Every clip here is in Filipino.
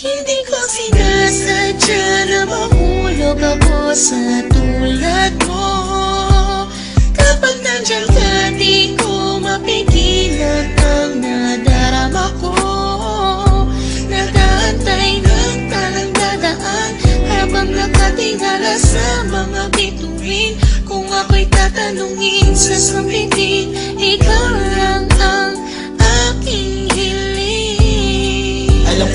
Hindi ko sinasadya na mahulog ako sa tulad mo. Kapag nandiyan ka, di ko mapigilan ang nadarama ko. Nag-aantay ng talang dadaan habang nakatingala sa mga bituin. Kung ako'y tatanungin sa sambitin, ikaw lang ang aking hiling. Alam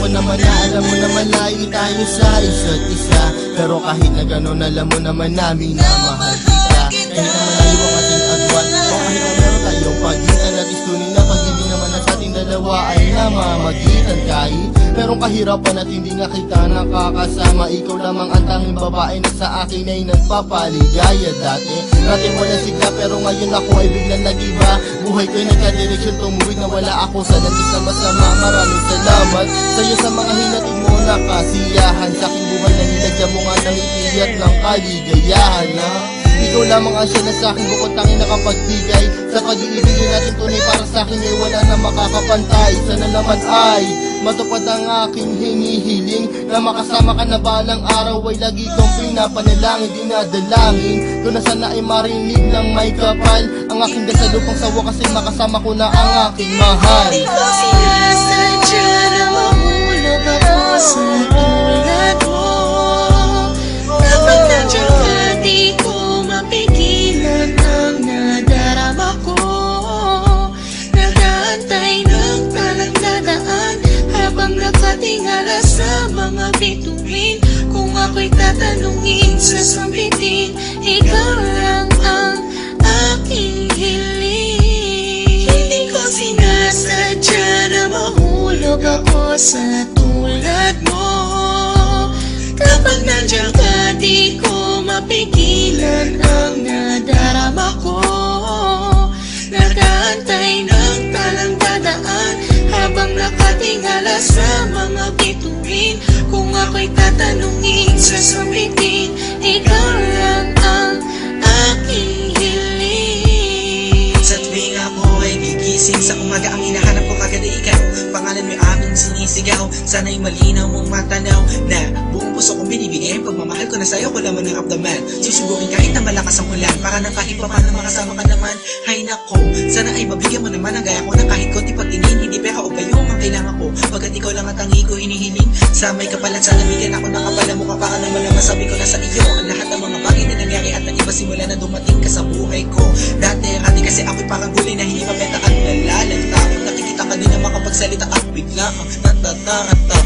mo naman layo tayo sa isa't isa, pero kahit na gano'n alam mo naman namin na mahal kita. Kahit na malayo ang ating agwan, o kahit na meron tayong pagitan, at istunin na pag-ibig naman na sa ating dalawa ay namamagitan. Kahit merong kahirapan at hindi nga kita nakakasama, ikaw lamang ang tanging babae na sa akin ay nagpapaligaya. Dati wala sigla, pero ngayon ako ay biglang nag-iba. Buhay ko'y nagka-direksyon, tumuwid na wala ako sa landas na masama. Maraming salamat sa'yo sa mga hinatid mo na kasiyahan sa aking buhay, na nilagyan mo nga ng ngiti at ng kaligayahan, ha? Ikaw lamang ang siya na sa'kin bukod tanging nakapagbigay sa pag-iibig natin tunay para sa'kin ay wala na makakapantay. Sana naman ay matupad ang aking hinihiling, na makasama ka na balang araw ay lagi kong pinapanalangin, dinadalangin ko na sana ay marinig ng may kapal ang aking dasal upang sa wakas ay makasama ko na ang aking mahal. Hindi ko sinasadya na mahulog ako sa tulad mo. Kapag nandiyan ka, di ko mapigilan ang nadarama ko. Nag-aantay ng talang dadaan habang nakatingala sa mga bituin. Kung ako'y tatanungin sa sambitin, ikaw lang ang aking hiling. Hindi ko sinasadya na mahulog ako sa tulad mo. Kapag nandiyan ka, di ko mapigilan ang nadarama ko. Nag-aantay ng talang dadaan habang nakatingala sa mga bituin. Kung ako'y tatanungin sa sambitin, ikaw lang ang aking hiling. Sa tuwing ako ay gigising sa umaga, ang hinahanap ko kagad ay ikaw. Pangalan mo'y aming sinisigaw, sana'y malinaw mong matanaw na buong puso kong binibigay ang pagmamahal ko na sa'yo ko lamang naramdaman. Susubukin kahit na malakas ang ulan, para na kahit pa paano makasama ka naman. Hay nako, sana ay mabigyan mo naman ang gaya ko na kahit konti pagtingin, hindi pera o bayo ang kailangan ko, pagkat ikaw lang ang tangi ko hinihiling. Sa may kapalan sana bigyan ako ng kapala mo, para naman na masabi ko na sa iyo ang lahat ng mga bagay na nangyari at nag-iba simula na dumating ka sa buhay ko. Dati kasi ako'y parang gulay na hindi mabenta at nalalanta. Nakikita ka din na makapagsalita at bigla ang natatarata.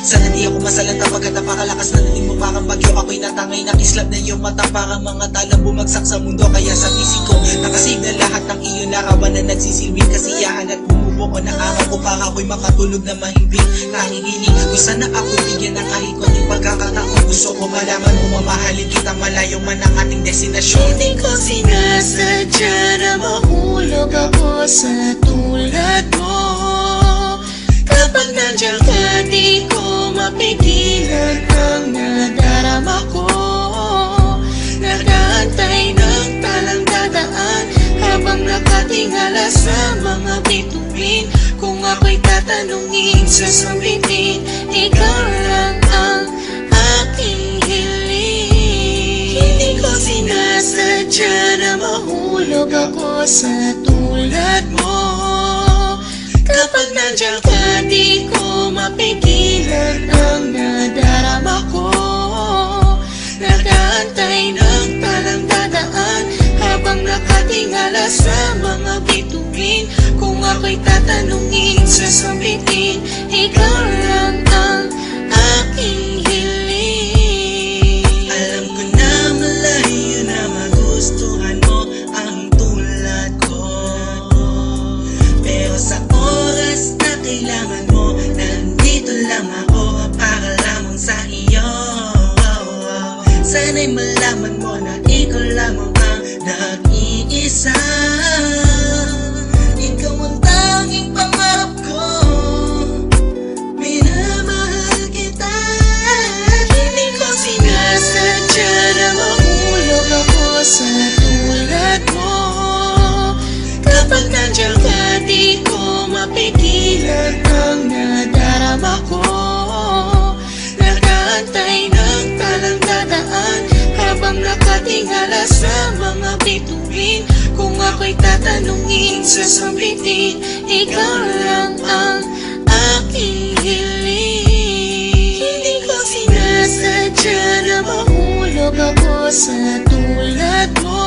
Sana di ako masalanta pagkat napakalakas na dating mo parang bagyo. Ako'y natangay na kislap na iyong mata, parang mga talang bumagsak sa mundo. Kaya sa pisiko nakasave na lahat ng iyong larawan na nagsisilbing kasiyahan at bumubuo na araw ko, para ako'y makatulog na mahimbing. Nahihiling ko sana ako'y bigyan ng kahit konting pagkakataon. Gusto ko malaman mo mamahalin kita malayo man ang ating destinasyon. Hindi ko sinasadya na mahulog ako sa tulad mo. Kapag nandiyan ka, di ko mapigilan ang nadarama ko. Nag-aantay ng talang dadaan habang nakatingala sa mga bituin. Kung ako'y tatanungin sa sambitin, ikaw lang ang aking hiling. Hindi ko sinasadya na mahulog ako sa tulad mo. Kapag nandiyan ka, di ko mapigilan ang nadarama ko. Nag-aantay ng talang dadaan habang nakatingala sa mga bituin. Kung ako'y tatanungin sa sambitin, ikaw lang ang aking hiling. Alam ko na malayo na magustuhan mo ang tulad ko, pero sa oras na kailangan mo, nandito lang ako para lamang sa iyo. Sana'y malaman mo na ikaw lamang ang nag-iisa. Ikaw ang tanging pangarap ko, minamahal kita. Hindi ko sinasadya na mahulog ako sa tulad mo. Kapag nandiyan ka, di ko mapigilan ang nadarama ko. nakatingala sa mga bituin. Kung ako'y tatanungin, sasabihin, ikaw lang ang aking hiling. Hindi ko sinasadya na mahulog ako sa tulad mo.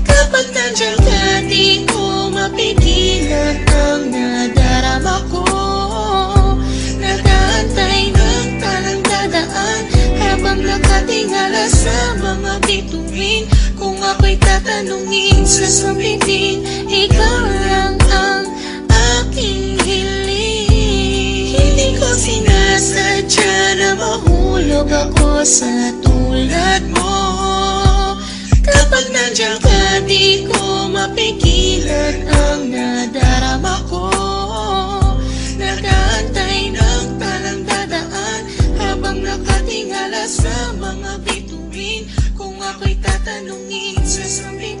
Kapag nandiyan ka, di ko mapigilan ang nadarama ko. Nag-aantay ng talang dadaan habang nakatingala sa mga bituin. Kung ako'y tatanungin, sasabihin, ikaw lang ang aking hiling. Hindi ko sinasadya na mahulog ako sa tulad mo. Kapag nandiyan ka, di ko mapigilan ang nadarama ko. Nag-aantay ng talang dadaan habang nakatingala sa mga bituin. Kung ako'y tatanungin, sasabihin,